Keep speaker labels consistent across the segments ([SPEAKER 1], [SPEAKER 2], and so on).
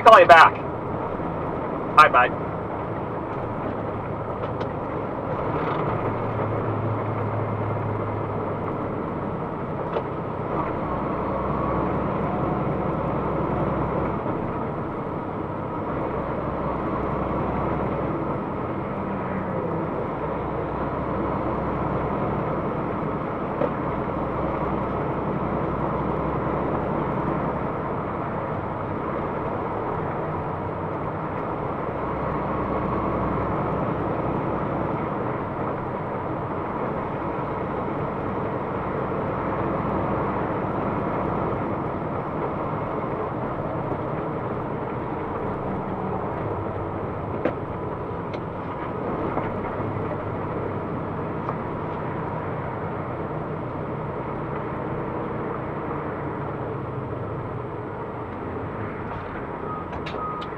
[SPEAKER 1] call you back. Bye bye.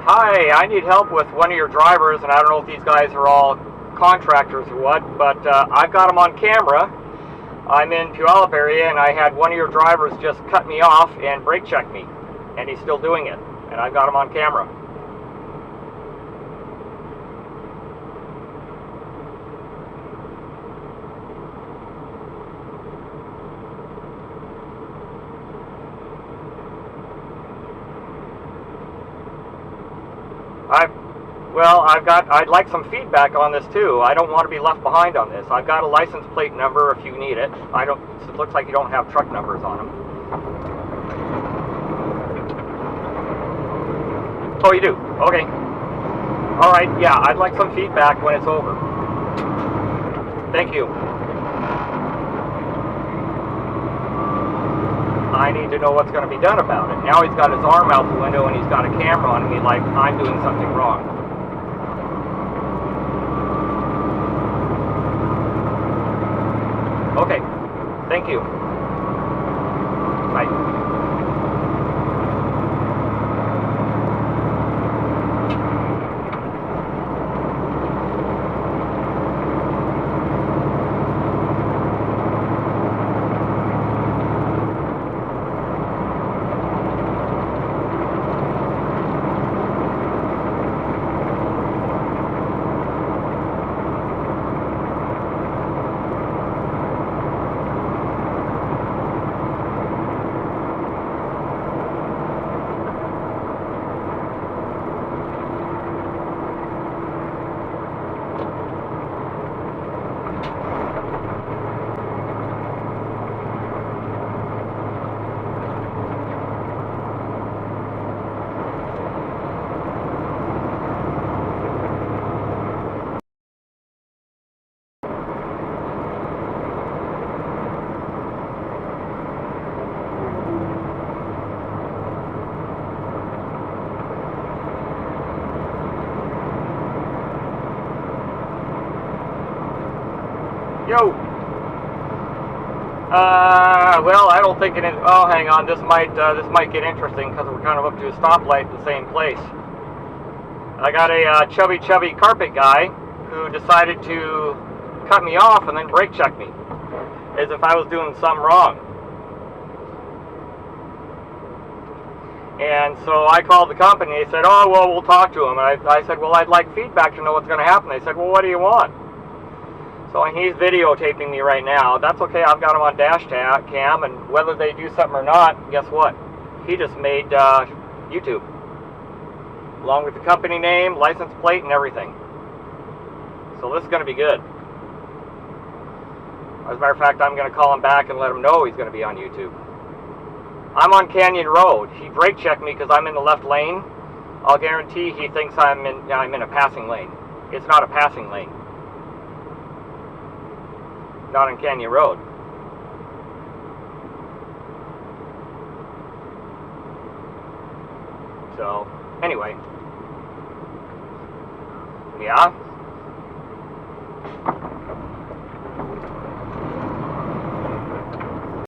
[SPEAKER 1] Hi, I need help with one of your drivers, and I don't know if these guys are all contractors or what, but I've got them on camera. I'm in Puyallup area, and I had one of your drivers just cut me off and brake check me, and he's still doing it, and I've got him on camera. I'd like some feedback on this too. I don't want to be left behind on this. I've got a license plate number if you need it. It looks like you don't have truck numbers on them. Oh, you do? Okay. All right, yeah, I'd like some feedback when it's over. Thank you. I need to know what's going to be done about it. Now he's got his arm out the window and he's got a camera on me like I'm doing something wrong. Okay, thank you. Bye. Yo. Well, I don't think it is. Oh, hang on. This might get interesting because we're kind of up to a stoplight at the same place. I got a chubby carpet guy who decided to cut me off and then brake check me, as if I was doing something wrong. And so I called the company. They said, "Oh, well, we'll talk to him." And I said, "Well, I'd like feedback to know what's going to happen." They said, "Well, what do you want?" So he's videotaping me right now. That's okay, I've got him on dash cam, and whether they do something or not, guess what? He just made YouTube, along with the company name, license plate, and everything. So this is going to be good. As a matter of fact, I'm going to call him back and let him know he's going to be on YouTube. I'm on Canyon Road. He brake checked me because I'm in the left lane. I'll guarantee he thinks I'm in a passing lane. It's not a passing lane. Not on Canyon Road. So, anyway. Yeah.